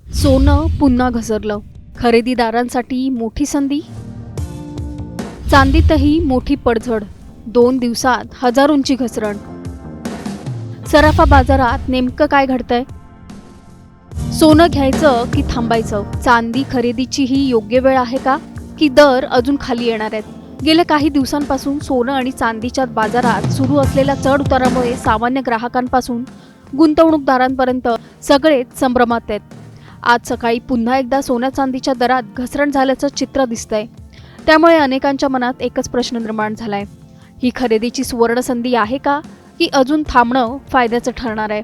सोनं पुन्हा घसरलं. खरेदीदारांसाठी मोठी संधी. चांदीतही मोठी पडझड. 2 दिवसात हजारोंची घसरण. सराफा बाजारात नेमकं काय घडतंय? सोनं घ्यायचं की थांबायचं? चांदी खरेदीची ही योग्य वेळ आहे का, की दर अजून खाली येणार आहेत? गेल्या काही दिवसांपासून सोनं आणि चांदीच्या बाजारात सुरू असलेल्या चढ उतारामुळे सामान्य ग्राहकांपासून गुंतवणूकदारांपर्यंत सगळेच संभ्रमात आहेत. आज सकाळी पुन्हा एकदा सोन्या चांदीच्या दरात घसरण झाल्याचं चित्र दिसतंय. त्यामुळे अनेकांच्या मनात एकच प्रश्न निर्माण झालाय. ही खरेदीची सुवर्ण संधी आहे का, की अजून थांबणं फायद्याचं ठरणार आहे?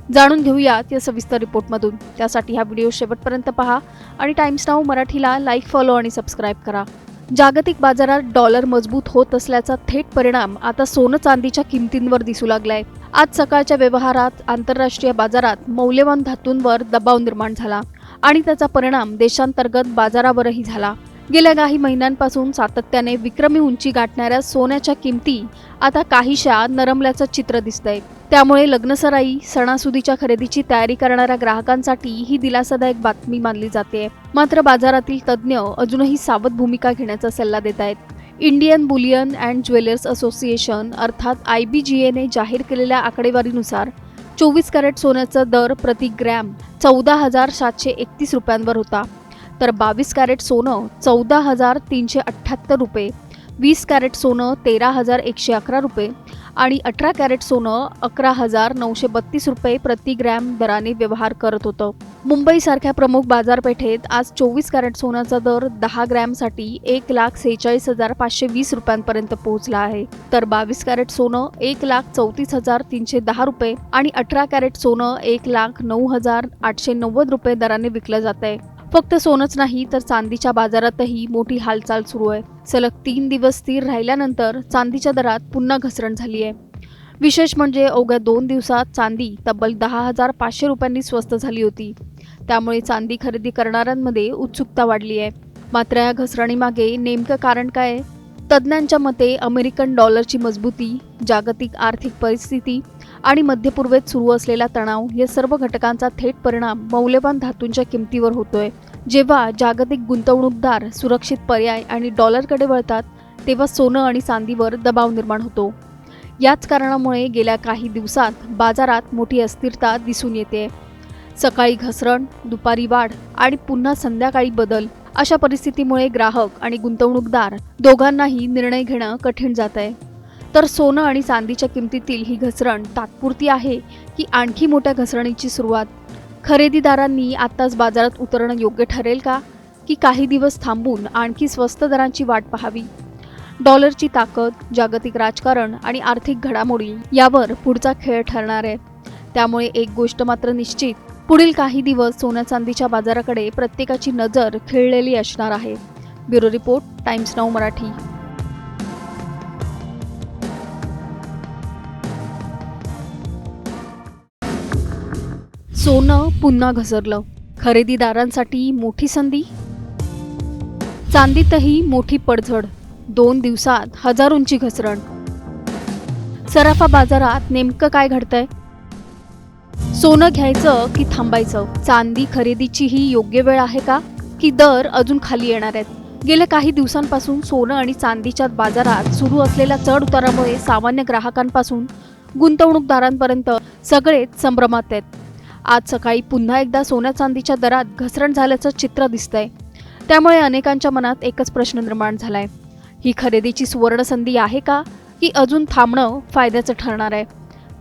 जाणून घेऊयात या सविस्तर रिपोर्टमधून. त्यासाठी हा व्हिडिओ शेवटपर्यंत पहा आणि टाइम्स नाऊ मराठीला लाईक, फॉलो आणि सबस्क्राईब करा. जागतिक बाजारात डॉलर मजबूत होत असल्याचा थेट परिणाम आता सोनं चांदीच्या किमतींवर दिसू लागलाय. आज सकाळच्या व्यवहारात आंतरराष्ट्रीय बाजारात मौल्यवान धातूंवर दबाव निर्माण झाला आणि त्याचा परिणाम देशांतर्गत बाजारावरही झाला. गेल्या काही महिन्यांपासून सातत्याने विक्रमी उंची गाठणाऱ्या सोन्याच्या किमती आता काहीशा नरमल्याचं चित्र दिसतंय. त्यामुळे लग्नसराई, सणासुदीच्या खरेदीची तयारी करणाऱ्या ग्राहकांसाठी ही दिलासादायक बातमी मानली जाते. मात्र बाजारातील तज्ज्ञ अजूनही सावध भूमिका घेण्याचा सल्ला देत आहेत. Indian Boolean and jewellers association अर्थात IBGA ने जाहीर केलेल्या आकडेवारीनुसार 24 कॅरेट सोन्याचा दर प्रति ग्रॅम 14,731 रुपयांवर होता, तर 22 कॅरेट सोनं 14,378 रुपये, 20 कॅरेट सोनं 13,111 रुपये आणि 18 कॅरेट सोनं 11,932 रुपये प्रति ग्रॅम दराने व्यवहार करत होतं. मुंबईसारख्या प्रमुख बाजारपेठेत आज 24 कॅरेट सोन्याचा दर 10 ग्रॅमसाठी 1,46,520 रुपयांपर्यंत पोहोचला आहे, तर 22 कॅरेट सोनं 1,34,310 रुपये आणि 18 कॅरेट सोनं 1,09,890 रुपये दराने विकलं जात आहे. फक्त सोनंच नाही तर चांदीच्या बाजारातही मोठी हालचाल सुरू आहे. सलग 3 दिवस स्थिर राहिल्यानंतर चांदीच्या दरात पुन्हा घसरण झाली आहे. विशेष म्हणजे अवघ्या 2 दिवसात चांदी तब्बल 10,500 रुपयांनी स्वस्त झाली होती. त्यामुळे चांदी खरेदी करणाऱ्यांमध्ये उत्सुकता वाढली आहे. मात्र या घसरणीमागे नेमकं कारण काय आहे? तज्ज्ञांच्या मते अमेरिकन डॉलरची मजबूती, जागतिक आर्थिक परिस्थिती आणि मध्य पूर्वेत सुरू असलेला तणाव या सर्व घटकांचा थेट परिणाम मौल्यवान धातूंच्या किमतीवर होतोय. जेव्हा जागतिक गुंतवणूकदार सुरक्षित पर्याय आणि डॉलरकडे वळतात, तेव्हा सोनं आणि चांदीवर दबाव निर्माण होतो. याच कारणामुळे गेल्या काही दिवसात बाजारात मोठी अस्थिरता दिसून येते. सकाळी घसरण, दुपारी वाढ आणि पुन्हा संध्याकाळी बदल. अशा परिस्थितीमुळे ग्राहक आणि गुंतवणूकदार दोघांनाही निर्णय घेणं कठीण जात आहे. तर सोनं आणि चांदीच्या किमतीतील ही घसरण तात्पुरती आहे की आणखी मोठ्या घसरणीची सुरुवात? खरेदीदारांनी आत्ताच बाजारात उतरणं योग्य ठरेल का, की काही दिवस थांबून आणखी स्वस्त दरांची वाट पाहावी? डॉलरची ताकद, जागतिक राजकारण आणि आर्थिक घडामोडी यावर पुढचा खेळ ठरणार आहे. त्यामुळे एक गोष्ट मात्र निश्चित, पुढील काही दिवस सोन्या चांदीच्या बाजाराकडे प्रत्येकाची नजर खिळलेली असणार आहे. Bureau report, times now Marathi. सोनं पुन्हा घसरलं. खरेदीदारांसाठी मोठी संधी. चांदीतही मोठी पडझड. 2 दिवसात हजारोंची घसरण. सराफा बाजारात नेमकं काय घडतंय? सोनं घ्यायचं की थांबायचं? चांदी खरेदीची ही योग्य वेळ आहे का, की दर अजून खाली येणार आहेत? गेल्या काही दिवसांपासून सोनं आणि चांदीच्या बाजारात सुरू असलेल्या चढ उतारामुळे सामान्य ग्राहकांपासून गुंतवणूकदारांपर्यंत सगळेच संभ्रमात आहेत. आज सकाळी पुन्हा एकदा सोन्या चांदीच्या दरात घसरण झाल्याचं चित्र दिसतंय. त्यामुळे अनेकांच्या मनात एकच प्रश्न निर्माण झालाय. ही खरेदीची सुवर्ण संधी आहे का, की अजून थांबणं फायद्याचं ठरणार आहे?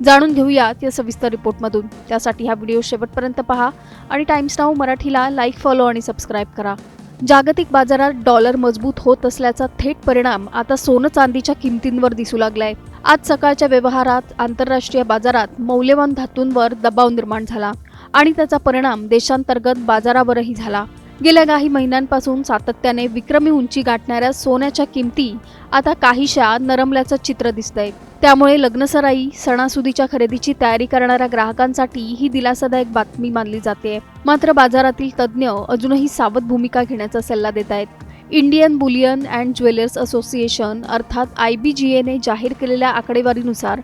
जाणून घेऊयात या सविस्तर रिपोर्टमधून. त्यासाठी हा व्हिडिओ शेवटपर्यंत पहा आणि टाइम्स नाऊ मराठीला लाईक, फॉलो आणि सबस्क्राईब करा. जागतिक बाजारात डॉलर मजबूत होत असल्याचा थेट परिणाम आता सोनं चांदीच्या किमतींवर दिसू लागलाय. आज सकाळच्या व्यवहारात आंतरराष्ट्रीय बाजारात मौल्यवान धातूंवर दबाव निर्माण झाला आणि त्याचा परिणाम देशांतर्गत बाजारावरही झाला. गेल्या काही महिन्यांपासून सातत्याने विक्रमी उंची गाठणाऱ्या सोन्याच्या किमती आता काहीशा नरमल्याचं चित्र दिसतंय. त्यामुळे लग्नसराई, सणासुदीच्या खरेदीची तयारी करणाऱ्या ग्राहकांसाठी ही दिलासादायक बातमी मानली जाते. मात्र बाजारातील तज्ज्ञ अजूनही सावध भूमिका घेण्याचा सल्ला देत आहेत. Indian Boolean and jewellers association अर्थात IBGA ने जाहीर केलेल्या आकडेवारीनुसार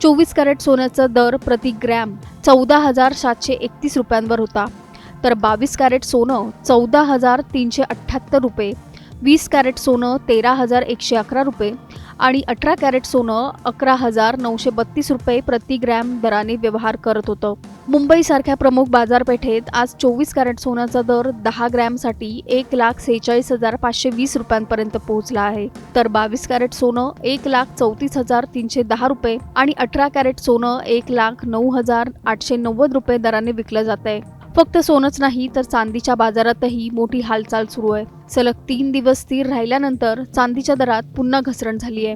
24 कॅरेट सोन्याचा दर प्रति ग्रॅम 14,731 रुपयांवर होता, तर 22 कॅरेट सोनं 14,378 रुपये, 20 कॅरेट सोनं 13,111 रुपये आणि 18 कॅरेट सोनं 11,932 रुपये प्रति ग्रॅम दराने व्यवहार करत होतं. मुंबईसारख्या प्रमुख बाजारपेठेत आज 24 कॅरेट सोन्याचा दर 10 ग्रॅमसाठी 1,46,520 रुपयांपर्यंत पोहोचला आहे. तर 22 कॅरेट सोनं 1,34,310 रुपये आणि 18 कॅरेट सोनं 1,09,890 रुपये दराने विकलं जात आहे. फक्त सोनंच नाही तर चांदीच्या बाजारातही मोठी हालचाल सुरू आहे. सलग 3 दिवस स्थिर राहिल्यानंतर चांदीच्या दरात पुन्हा घसरण झाली आहे.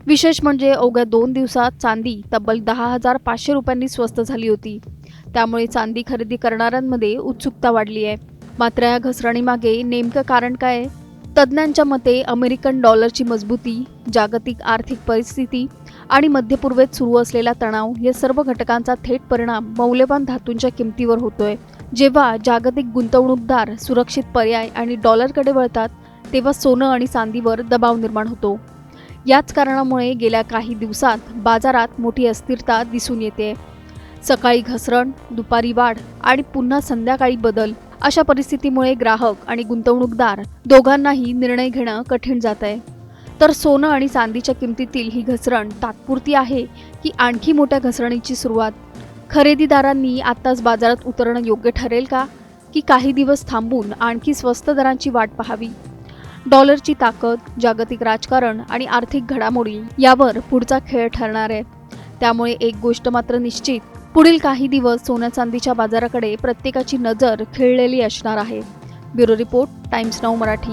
विशेष म्हणजे अवघ्या 2 दिवसात चांदी तब्बल 10,500 रुपयांनी स्वस्त झाली होती. त्यामुळे चांदी खरेदी करणाऱ्यांमध्ये उत्सुकता वाढली आहे. मात्र या घसरणीमागे नेमकं कारण काय आहे? तज्ज्ञांच्या मते अमेरिकन डॉलरची मजबूती, जागतिक आर्थिक परिस्थिती आणि मध्य पूर्वेत सुरू असलेला तणाव या सर्व घटकांचा थेट परिणाम मौल्यवान धातूंच्या किमतीवर होतोय. जेव्हा जागतिक गुंतवणूकदार सुरक्षित पर्याय आणि डॉलरकडे वळतात तेव्हा सोनं आणि चांदीवर दबाव निर्माण होतो. याच कारणामुळे गेल्या काही दिवसात बाजारात मोठी अस्थिरता दिसून येते. सकाळी घसरण, दुपारी वाढ आणि पुन्हा संध्याकाळी बदल. अशा परिस्थितीमुळे ग्राहक आणि गुंतवणूकदार दोघांनाही निर्णय घेणं कठीण जात आहे. तर सोनं आणि चांदीच्या किमतीतील ही घसरण तात्पुरती आहे की आणखी मोठ्या घसरणीची सुरुवात? खरेदीदारांनी आत्ताच बाजारात उतरणं योग्य ठरेल का, की काही दिवस थांबून आणखी स्वस्त दरांची वाट पाहावी? डॉलरची ताकद, जागतिक राजकारण आणि आर्थिक घडामोडी यावर पुढचा खेळ ठरणार आहे. त्यामुळे एक गोष्ट मात्र निश्चित, पुढील काही दिवस सोन्या चांदीच्या बाजाराकडे प्रत्येकाची नजर खिळलेली असणार आहे. Bureau report, times now Marathi.